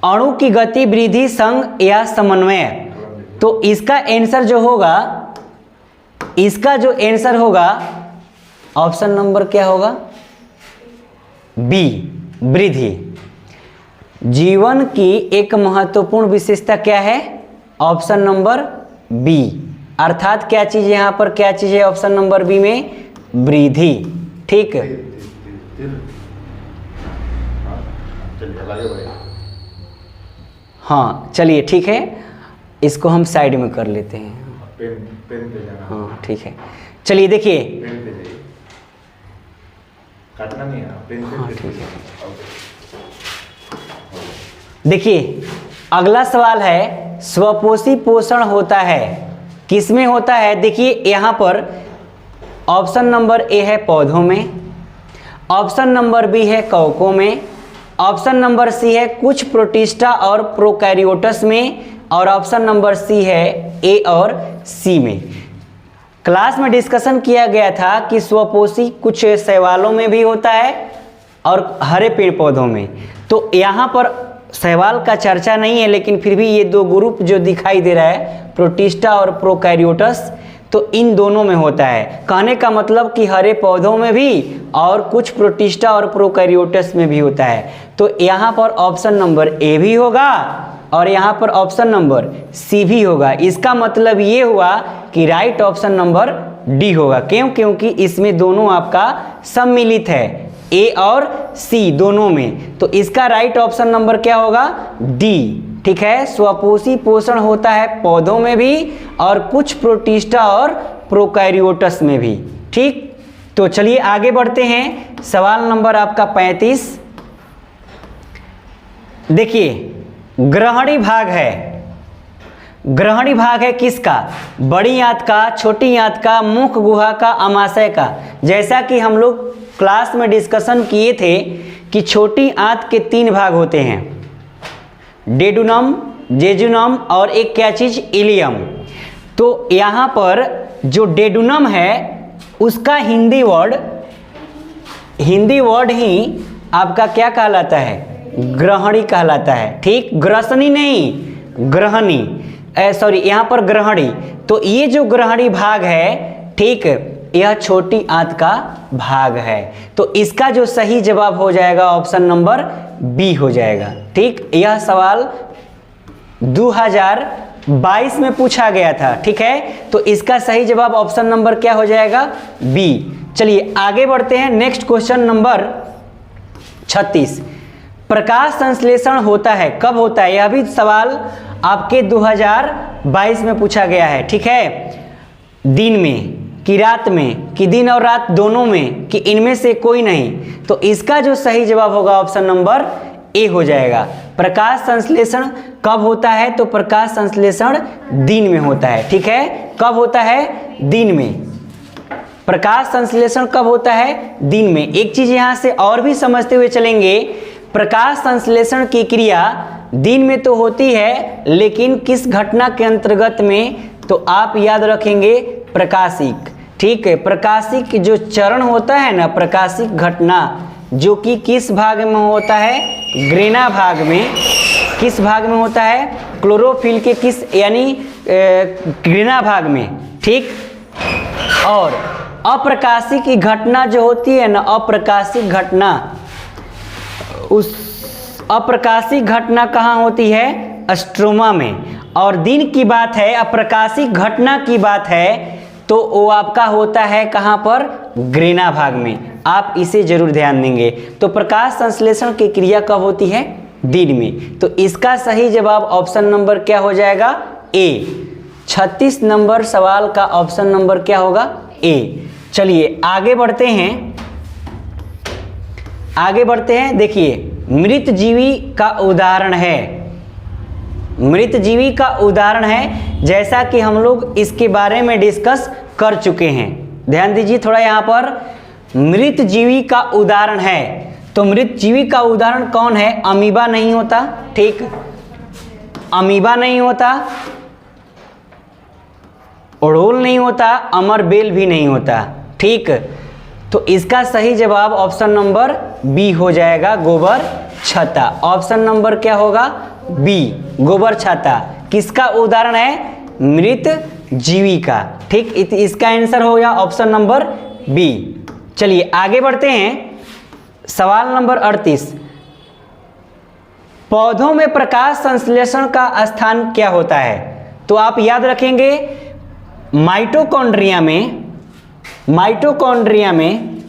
अणु की गति, वृद्धि, संघ या समन्वय। तो इसका आंसर जो होगा, ऑप्शन नंबर क्या होगा, बी, वृद्धि। जीवन की एक महत्वपूर्ण विशेषता क्या है, ऑप्शन नंबर बी। अर्थात क्या चीज यहाँ पर, क्या चीज है ऑप्शन नंबर बी में, वृद्धि। ठीक। हाँ चलिए ठीक है, इसको हम साइड में कर लेते हैं। पेन पे जाना। हाँ ठीक है, चलिए देखिए, काटना नहीं है, पेन पे। हाँ ठीक है। देखिए अगला सवाल है, स्वपोषी पोषण होता है किसमें होता है? देखिए यहाँ पर ऑप्शन नंबर ए है पौधों में, ऑप्शन नंबर बी है कवकों में, ऑप्शन नंबर सी है कुछ प्रोटिस्टा और प्रोकैरियोट्स में, और ऑप्शन नंबर सी है ए और सी में। क्लास में डिस्कशन किया गया था कि स्वपोषी कुछ शैवालों में भी होता है और हरे पेड़ पौधों में। तो यहाँ पर शैवाल का चर्चा नहीं है, लेकिन फिर भी ये दो ग्रुप जो दिखाई दे रहा है, प्रोटिस्टा और प्रोकैरियोट्स, तो इन दोनों में होता है। कहने का मतलब कि हरे पौधों में भी और कुछ प्रोटिस्टा और प्रोकैरियोट्स में भी होता है। तो यहाँ पर ऑप्शन नंबर ए भी होगा और यहाँ पर ऑप्शन नंबर सी भी होगा। इसका मतलब ये हुआ कि राइट ऑप्शन नंबर डी होगा। क्यों? क्योंकि इसमें दोनों आपका सम्मिलित है, ए और सी दोनों में। तो इसका राइट ऑप्शन नंबर क्या होगा? डी। ठीक है, स्वपोषी पोषण होता है पौधों में भी और कुछ प्रोटिस्टा और प्रोकैरियोट्स में भी। ठीक, तो चलिए आगे बढ़ते हैं। सवाल नंबर आपका 35। देखिए ग्रहणी भाग है, ग्रहणी भाग है किसका? बड़ी आंत का, छोटी आंत का, मुख गुहा का, अमाशय का। जैसा कि हम लोग क्लास में डिस्कशन किए थे कि छोटी आंत के 3 भाग होते हैं, डेडुनम, जेजुनम और एक क्या चीज, इलियम। तो यहाँ पर जो डेडुनम है उसका हिंदी वर्ड ही आपका क्या कहलाता है? ग्रहणी कहलाता है। ठीक, ग्रसनी नहीं, ग्रहणी, सॉरी यहाँ पर ग्रहणी। तो ये जो ग्रहणी भाग है, ठीक, यह छोटी आंत का भाग है। तो इसका जो सही जवाब हो जाएगा ऑप्शन नंबर बी हो जाएगा। ठीक, यह सवाल 2022 में पूछा गया था। ठीक है, तो इसका सही जवाब ऑप्शन नंबर क्या हो जाएगा? बी। चलिए आगे बढ़ते हैं। Next question number 36। प्रकाश संश्लेषण होता है, कब होता है? यह भी सवाल आपके 2022 में पूछा गया है। ठीक है, दिन में कि रात में, कि दिन और रात दोनों में, कि इनमें से कोई नहीं। तो इसका जो सही जवाब होगा ऑप्शन नंबर ए हो जाएगा। प्रकाश संश्लेषण कब होता है? तो प्रकाश संश्लेषण दिन में होता है। ठीक है, कब होता है? दिन में। प्रकाश संश्लेषण कब होता है? दिन में। एक चीज यहां से और भी समझते हुए चलेंगे, प्रकाश संश्लेषण की क्रिया दिन में तो होती है, लेकिन किस घटना के अंतर्गत में? तो आप याद रखेंगे प्रकाशिक। ठीक है, प्रकाशिक जो चरण होता है ना, प्रकाशिक घटना, जो कि किस भाग में होता है, ग्रेना भाग में। किस भाग में होता है, क्लोरोफिल के किस यानी ग्रेना भाग में, ठीक। और अप्रकाशिक की घटना जो होती है ना, अप्रकाशिक घटना, उस अप्रकाशिक घटना कहाँ होती है, स्ट्रोमा में। और दिन की बात है, अप्रकाशिक घटना की बात है तो वो आपका होता है कहाँ पर, ग्रेना भाग में। आप इसे जरूर ध्यान देंगे। तो प्रकाश संश्लेषण की क्रिया कब होती है, दिन में। तो इसका सही जवाब ऑप्शन नंबर क्या हो जाएगा, ए। 36 नंबर सवाल का ऑप्शन नंबर क्या होगा, ए। चलिए आगे बढ़ते हैं, आगे बढ़ते हैं। देखिए मृत जीवी का उदाहरण है, मृत जीवी का उदाहरण है, जैसा कि हम लोग इसके बारे में डिस्कस कर चुके हैं। ध्यान दीजिए थोड़ा यहाँ पर, मृत जीवी का उदाहरण है। तो मृत जीवी का उदाहरण कौन है, अमीबा नहीं होता, ठीक, अमीबा नहीं होता, ओडोल नहीं होता, अमरबेल भी नहीं होता, ठीक। तो इसका सही जवाब ऑप्शन नंबर बी हो जाएगा, गोबर छत्ता। ऑप्शन नंबर क्या होगा, बी, गोबर छत्ता। किसका उदाहरण है, मृत जीवी का, ठीक। इसका आंसर हो गया ऑप्शन नंबर बी। चलिए आगे बढ़ते हैं, सवाल नंबर 38। पौधों में प्रकाश संश्लेषण का स्थान क्या होता है। तो आप याद रखेंगे माइटोकॉन्ड्रिया में, माइटोकॉन्ड्रिया में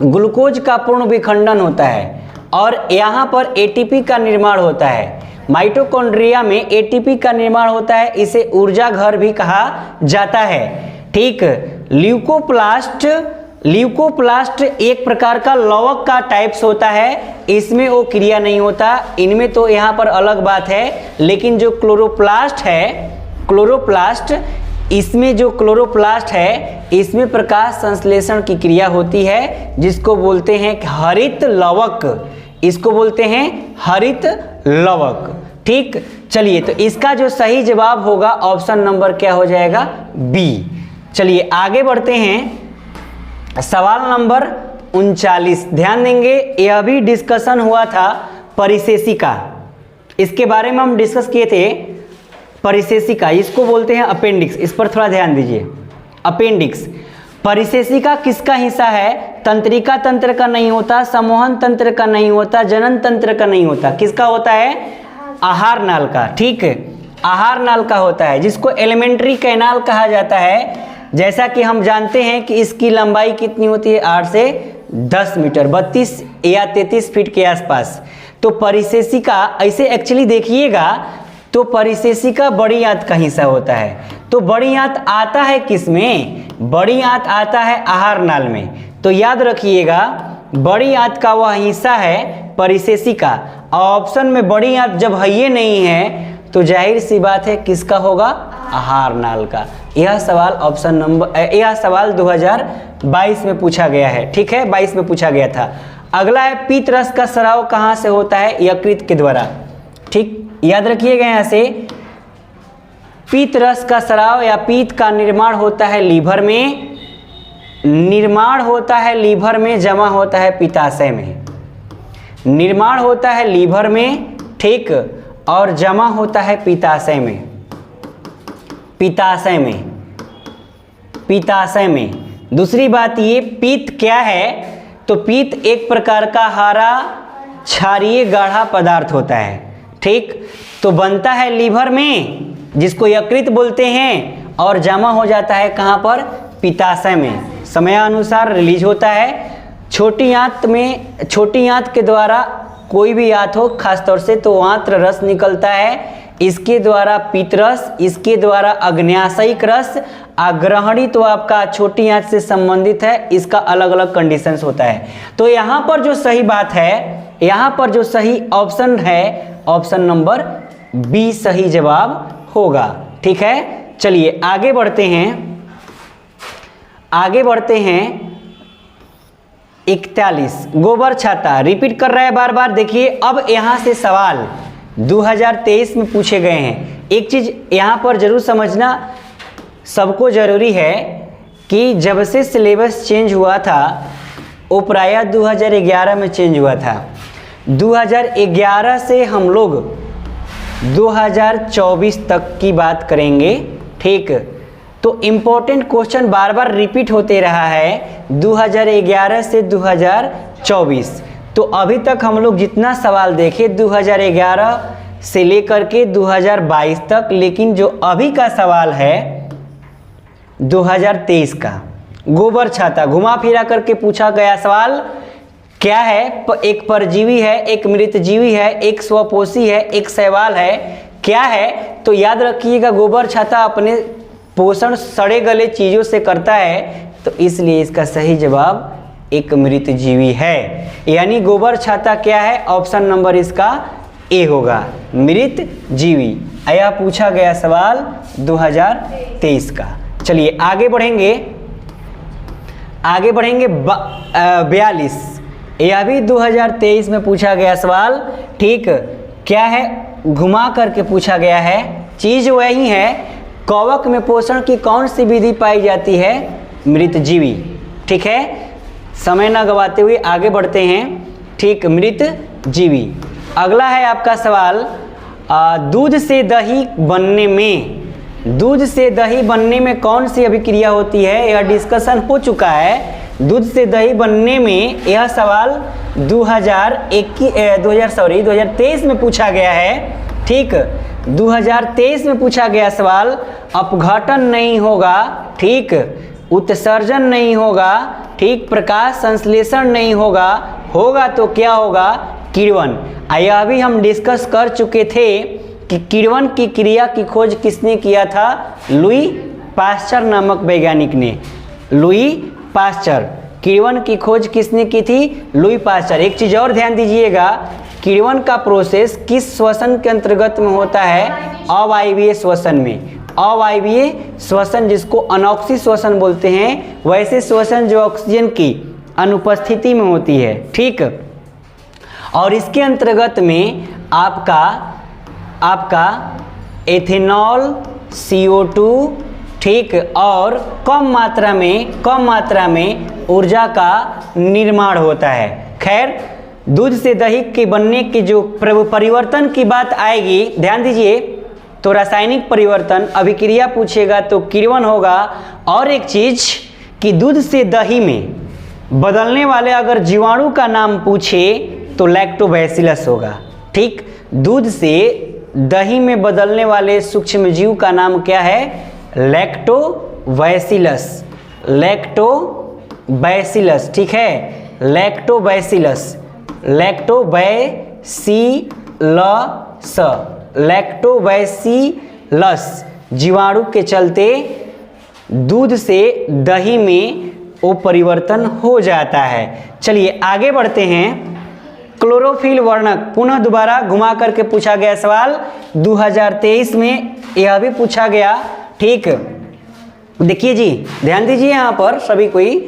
ग्लूकोज का पूर्ण विखंडन होता है और यहाँ पर एटीपी का निर्माण होता है। माइटोकॉन्ड्रिया में एटीपी का निर्माण होता है, इसे ऊर्जा घर भी कहा जाता है, ठीक। ल्यूकोप्लास्ट, ल्यूकोप्लास्ट एक प्रकार का लवक का टाइप्स होता है, इसमें वो क्रिया नहीं होता, इनमें तो यहाँ पर अलग बात है। लेकिन जो क्लोरोप्लास्ट है, क्लोरोप्लास्ट, इसमें जो क्लोरोप्लास्ट है इसमें प्रकाश संश्लेषण की क्रिया होती है, जिसको बोलते हैं हरित लवक, इसको बोलते हैं हरित लवक, ठीक। चलिए तो इसका जो सही जवाब होगा ऑप्शन नंबर क्या हो जाएगा, बी। चलिए आगे बढ़ते हैं, सवाल नंबर 39। ध्यान देंगे, यह भी डिस्कशन हुआ था परिशेषिका, इसके बारे में हम डिस्कस किए थे। परिशेषिका, इसको बोलते हैं अपेंडिक्स, इस पर थोड़ा ध्यान दीजिए। अपेंडिक्स, परिशेषिका किसका हिस्सा है, तंत्रिका तंत्र का नहीं होता, सम्मोहन तंत्र का नहीं होता, जनन तंत्र का नहीं होता, किसका होता है, आहार नाल का, ठीक है, आहार नाल का होता है, जिसको एलिमेंट्री कैनाल कहा जाता है। जैसा कि हम जानते हैं कि इसकी लंबाई कितनी होती है, 8 से 10 मीटर, 32 या 33 फीट के आसपास। तो परिशेषिका ऐसे एक्चुअली देखिएगा तो परिशेषिका बड़ी आंत का हिस्सा होता है। तो बड़ी आंत आता है किसमें, बड़ी आंत आता है आहार नाल में। तो याद रखिएगा बड़ी आंत का वह हिस्सा है परिशेषिका। ऑप्शन में बड़ी आंत जब है ये नहीं है तो जाहिर सी बात है किसका होगा, आहार नाल का। यह सवाल ऑप्शन नंबर, यह सवाल 2022 में पूछा गया है, ठीक है, 22 में पूछा गया था। अगला है पीत रस का स्राव कहाँ से होता है, यकृत के द्वारा, ठीक। याद रखिएगा यहाँ से, पीत रस का स्राव या पीत का निर्माण होता है लीवर में, निर्माण होता है लीवर में, जमा होता है पित्ताशय में। निर्माण होता है लीवर में, ठीक, और जमा होता है पित्ताशय में, पित्ताशय में, पित्ताशय में। दूसरी बात ये, पीत क्या है, तो पीत एक प्रकार का हरा क्षारीय गाढ़ा पदार्थ होता है, ठीक। तो बनता है लीवर में, जिसको यकृत बोलते हैं, और जमा हो जाता है कहाँ पर, पित्ताशय में। समयानुसार रिलीज होता है। छोटी आंत में, छोटी आंत के द्वारा कोई भी आंत हो, खासतौर से तो आंत्र रस निकलता है, इसके द्वारा पीत रस, इसके द्वारा अग्न्याशयिक रस। आग्रहणी तो आपका छोटी आंत से संबंधित है, इसका अलग अलग कंडीशंस होता है। तो यहाँ पर जो सही बात है, यहाँ पर जो सही ऑप्शन है, ऑप्शन नंबर बी सही जवाब होगा, ठीक है। चलिए आगे बढ़ते हैं, आगे बढ़ते हैं। 41 गोबर छाता, रिपीट कर रहा है बार बार। देखिए अब यहाँ से सवाल 2023 में पूछे गए हैं। एक चीज़ यहाँ पर जरूर समझना सबको ज़रूरी है कि जब से सिलेबस चेंज हुआ था वो प्रायः 2011 में चेंज हुआ था। 2011 से हम लोग 2024 तक की बात करेंगे, ठीक। तो इम्पोर्टेंट क्वेश्चन बार बार रिपीट होते रहा है 2011 से 2024। तो अभी तक हम लोग जितना सवाल देखे 2011 से लेकर के 2022 तक, लेकिन जो अभी का सवाल है 2023 का, गोबर छाता घुमा फिरा करके पूछा गया सवाल क्या है? एक परजीवी है, एक मृतजीवी है, एक स्वपोषी है, एक शैवाल है, क्या है? तो याद रखिएगा गोबर छाता अपने पोषण सड़े गले चीज़ों से करता है, तो इसलिए इसका सही जवाब एक मृतजीवी है। यानी गोबर छाता क्या है? ऑप्शन नंबर इसका ए होगा, मृतजीवी। यह पूछा गया सवाल 2023 का। चलिए आगे बढ़ेंगे, 42। यह भी 2023 में पूछा गया सवाल, ठीक। क्या है? घुमा करके पूछा गया है, चीज वही है। कवक में पोषण की कौन सी विधि पाई जाती है? मृतजीवी, ठीक है। समय न गवाते हुए आगे बढ़ते हैं, ठीक। मृतजीवी। अगला है आपका सवाल, दूध से दही बनने में कौन सी अभिक्रिया होती है? यह डिस्कशन हो चुका है। दूध से दही बनने में यह सवाल 2023 में पूछा गया है, ठीक। 2023 में पूछा गया सवाल। अपघटन नहीं होगा, ठीक। उत्सर्जन नहीं होगा, ठीक। प्रकाश संश्लेषण नहीं होगा, होगा तो क्या होगा? किण्वन। यह भी हम डिस्कस कर चुके थे कि किण्वन की क्रिया की खोज किसने किया था? लुई पास्चर नामक वैज्ञानिक ने। लुई पास्चर, किण्वन की खोज किसने की थी? Louis Pasteur. एक चीज़ और ध्यान दीजिएगा, किण्वन का प्रोसेस किस श्वसन के अंतर्गत में होता है? अवायवीय श्वसन में। अवायवीय श्वसन जिसको अनॉक्सी श्वसन बोलते हैं, वैसे श्वसन जो ऑक्सीजन की अनुपस्थिति में होती है, ठीक। और इसके अंतर्गत में आपका एथेनॉल, CO2, ठीक, और कम मात्रा में ऊर्जा का निर्माण होता है। खैर, दूध से दही के बनने की जो परिवर्तन की बात आएगी, ध्यान दीजिए, तो रासायनिक परिवर्तन अभिक्रिया पूछेगा तो किण्वन होगा। और एक चीज कि दूध से दही में बदलने वाले अगर जीवाणु का नाम पूछे तो लैक्टोबैसिलस होगा, ठीक। दूध से दही में बदलने वाले सूक्ष्म जीव का नाम क्या है? लैक्टोबैसिलस। लैक्टोबैसिलस, ठीक है। लैक्टोबैसिलस जीवाणु के चलते दूध से दही में वो परिवर्तन हो जाता है। चलिए आगे बढ़ते हैं। क्लोरोफिल वर्णक पुनः दोबारा घुमा करके पूछा गया सवाल 2023 में, यह भी पूछा गया, ठीक। देखिए जी, ध्यान दीजिए यहाँ पर सभी कोई।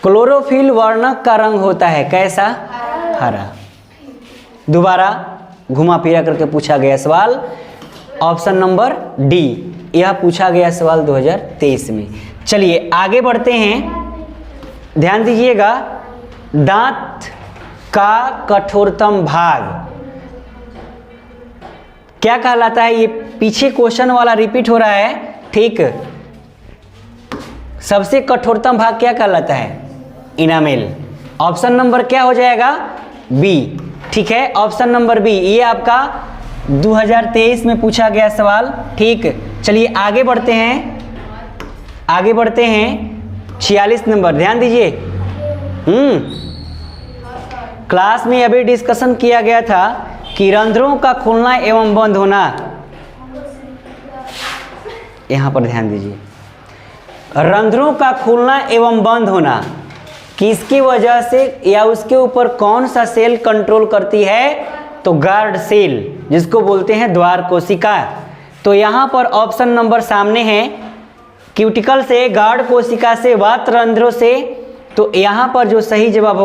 क्लोरोफिल वर्णक का रंग होता है कैसा? हरा। दोबारा घुमा फिरा करके पूछा गया सवाल, ऑप्शन नंबर डी, यह पूछा गया सवाल 2023 में। चलिए आगे बढ़ते हैं, ध्यान दीजिएगा। दांत का कठोरतम भाग क्या कहलाता है? ये पीछे क्वेश्चन वाला रिपीट हो रहा है, ठीक। सबसे कठोरतम भाग क्या कहलाता है? इनामेल। ऑप्शन नंबर क्या हो जाएगा? बी, ठीक है। ऑप्शन नंबर बी, ये आपका 2023 में पूछा गया सवाल, ठीक। चलिए आगे बढ़ते हैं, 46 नंबर, ध्यान दीजिए। क्लास में अभी डिस्कशन किया गया था कि रंध्रों का खुलना एवं बंद होना, यहां पर ध्यान दीजिए। रंध्रों का खुलना एवं बंद होना किसकी वजह से या उसके ऊपर कौन सा सेल कंट्रोल करती है? तो गार्ड सेल, जिसको बोलते हैं द्वार कोशिका। तो यहाँ पर ऑप्शन नंबर सामने है, क्यूटिकल से, गार्ड कोशिका से, वात रंध्रों से। तो यहाँ पर जो सही जवाब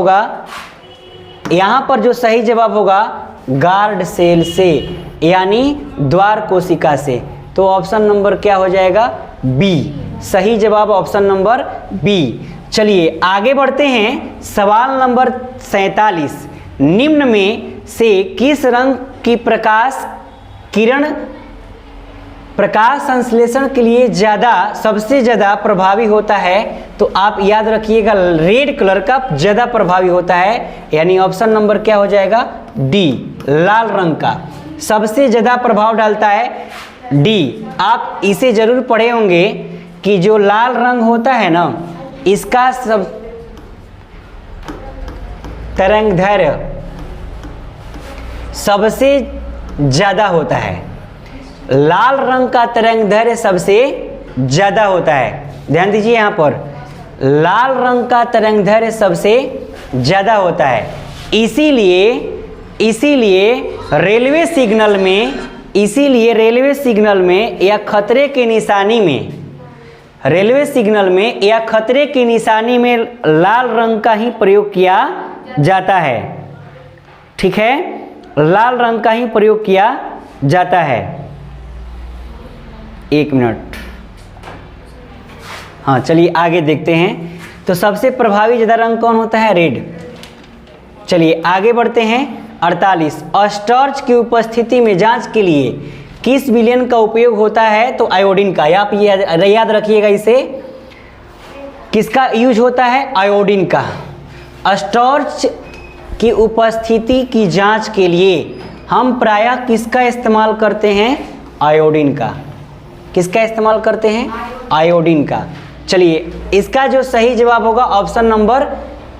होगा गार्ड सेल से, यानी द्वार कोशिका से। तो ऑप्शन नंबर क्या हो जाएगा? बी। सही जवाब ऑप्शन नंबर बी। चलिए आगे बढ़ते हैं। सवाल नंबर 47, निम्न में से किस रंग की किरण प्रकाश संश्लेषण के लिए सबसे ज़्यादा प्रभावी होता है? तो आप याद रखिएगा रेड कलर का ज़्यादा प्रभावी होता है, यानी ऑप्शन नंबर क्या हो जाएगा? डी, लाल रंग का सबसे ज़्यादा प्रभाव डालता है डी। आप इसे जरूर पढ़े होंगे कि जो लाल रंग होता है ना, इसका सब तरंगदैर्घ्य सबसे ज़्यादा होता है। लाल रंग का तरंगदैर्घ्य सबसे ज़्यादा होता है। ध्यान दीजिए यहाँ पर, लाल रंग का तरंगदैर्घ्य सबसे ज़्यादा होता है। इसीलिए रेलवे सिग्नल में या खतरे की निशानी में लाल रंग का ही प्रयोग किया जाता है। ठीक है, लाल रंग का ही प्रयोग किया जाता है। एक मिनट, हाँ चलिए आगे देखते हैं। तो सबसे प्रभावी ज़्यादा रंग कौन होता है? रेड। चलिए आगे बढ़ते हैं। 48, अस्टार्च की उपस्थिति में जांच के लिए किस विलयन का उपयोग होता है? तो आयोडीन का। आप याद रखिएगा इसे, किसका यूज होता है? आयोडीन का। अस्टार्च की उपस्थिति की जांच के लिए हम प्रायः किसका इस्तेमाल करते हैं? आयोडीन का। किसका इस्तेमाल करते हैं? आयोडीन का। चलिए इसका जो सही जवाब होगा ऑप्शन नंबर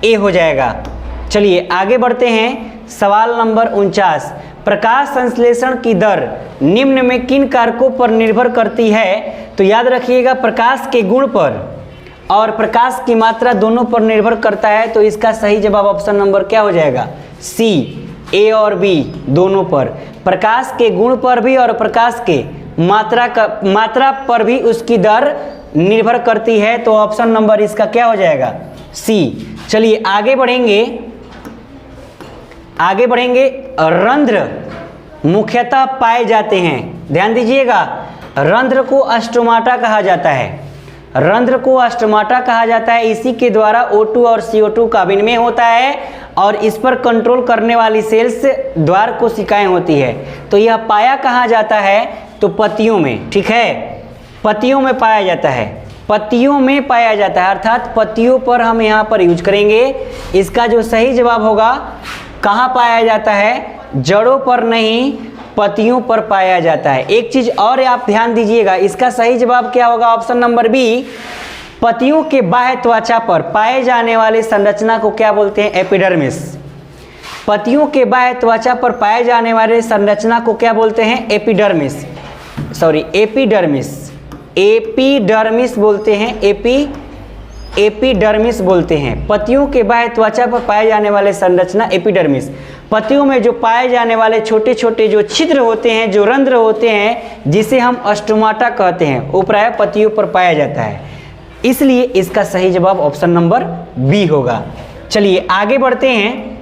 ए हो जाएगा। चलिए आगे बढ़ते हैं। सवाल नंबर 49, प्रकाश संश्लेषण की दर निम्न में किन कारकों पर निर्भर करती है? तो याद रखिएगा प्रकाश के गुण पर और प्रकाश की मात्रा दोनों पर निर्भर करता है। तो इसका सही जवाब ऑप्शन नंबर क्या हो जाएगा? सी, ए और बी दोनों पर, प्रकाश के गुण पर भी और प्रकाश के मात्रा पर भी उसकी दर निर्भर करती है। तो ऑप्शन नंबर इसका क्या हो जाएगा? सी। चलिए आगे बढ़ेंगे। रंध्र मुख्यतः पाए जाते हैं, ध्यान दीजिएगा, रंध्र को अस्टोमाटा कहा जाता है। रंध्र को अस्टोमाटा कहा जाता है। इसी के द्वारा O2 और CO2 का विनिमय होता है और इस पर कंट्रोल करने वाली सेल्स द्वार कोशिकाएं होती है। तो यह पाया कहाँ जाता है? तो पत्तियों में। ठीक है, पत्तियों में पाया जाता है, पत्तियों में पाया जाता है, अर्थात पत्तियों पर हम यहाँ पर यूज करेंगे। इसका जो सही जवाब होगा, कहाँ पाया जाता है? जड़ों पर नहीं, पत्तियों पर पाया जाता है। एक चीज और आप ध्यान दीजिएगा, इसका सही जवाब क्या होगा? ऑप्शन नंबर बी, पत्तियों के बाह्य त्वचा पर पाए जाने वाली संरचना को क्या बोलते हैं? एपिडर्मिस। पत्तियों के बाह्य त्वचा पर पाए जाने वाले संरचना को क्या बोलते हैं? एपिडर्मिस बोलते हैं। एपिडर्मिस बोलते हैं। पत्तियों के बाह्य त्वचा पर पाए जाने वाले संरचना एपिडर्मिस। पत्तियों में जो पाए जाने वाले छोटे छोटे जो छिद्र होते हैं, जो रंध्र होते हैं, जिसे हम अस्टोमाटा कहते हैं, वो प्राय पत्तियों पर पाया जाता है। इसलिए इसका सही जवाब ऑप्शन नंबर बी होगा। चलिए आगे बढ़ते हैं।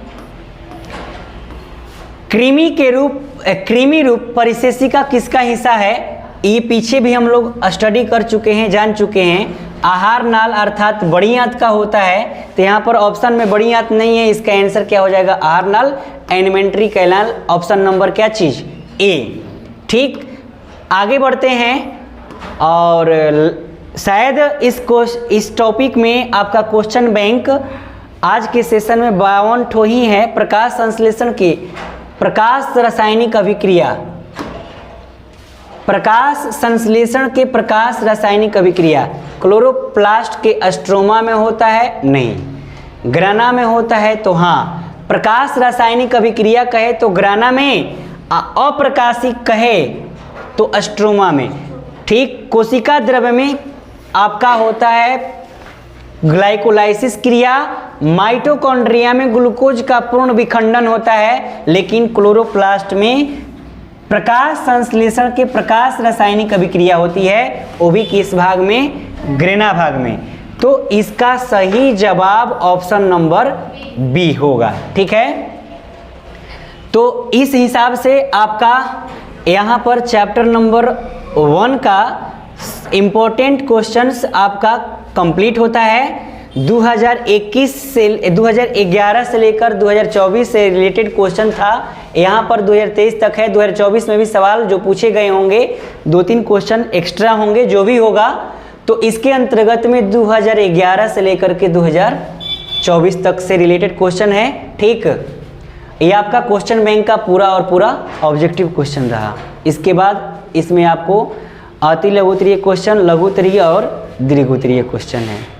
कृमि रूप परिशेषिका किसका हिस्सा है? ये पीछे भी हम लोग स्टडी कर चुके हैं, जान चुके हैं। आहार नाल अर्थात बड़ी आंत का होता है। तो यहाँ पर ऑप्शन में बड़ी आंत नहीं है, इसका आंसर क्या हो जाएगा? आहार नाल, एलिमेंट्री कैनाल। ऑप्शन नंबर क्या चीज? ए। ठीक, आगे बढ़ते हैं। और शायद इस टॉपिक में आपका क्वेश्चन बैंक आज के सेशन में 52 ठो ही है। प्रकाश संश्लेषण के प्रकाश रासायनिक अभिक्रिया, प्रकाश संश्लेषण के प्रकाश रासायनिक अभिक्रिया क्लोरोप्लास्ट के स्ट्रोमा में होता है? नहीं। ग्राना में होता है? तो हाँ। प्रकाश रासायनिक अभिक्रिया कहे तो ग्राना में, अप्रकाशिक कहे तो स्ट्रोमा में। ठीक, कोशिका द्रव्य में आपका होता है ग्लाइकोलाइसिस क्रिया, माइटोकॉन्ड्रिया में ग्लूकोज का पूर्ण विखंडन होता है, लेकिन क्लोरोप्लास्ट में प्रकाश संश्लेषण के प्रकाश रासायनिक अभिक्रिया होती है, वो भी किस भाग में? ग्रेना भाग में। तो इसका सही जवाब ऑप्शन नंबर बी होगा। ठीक है, तो इस हिसाब से आपका यहाँ पर चैप्टर नंबर 1 का इम्पोर्टेंट क्वेश्चंस आपका कंप्लीट होता है। 2021 से 2011 से लेकर 2024 से रिलेटेड क्वेश्चन था। यहाँ पर 2023 तक है। 2024 में भी सवाल जो पूछे गए होंगे, 2-3 क्वेश्चन एक्स्ट्रा होंगे, जो भी होगा तो इसके अंतर्गत में 2011 से लेकर के 2024 तक से रिलेटेड क्वेश्चन है। ठीक, ये आपका क्वेश्चन बैंक का पूरा और पूरा ऑब्जेक्टिव क्वेश्चन रहा। इसके बाद इसमें आपको अति लघु उत्तरीय क्वेश्चन, लघु उत्तरीय और दीर्घ उत्तरीय क्वेश्चन है।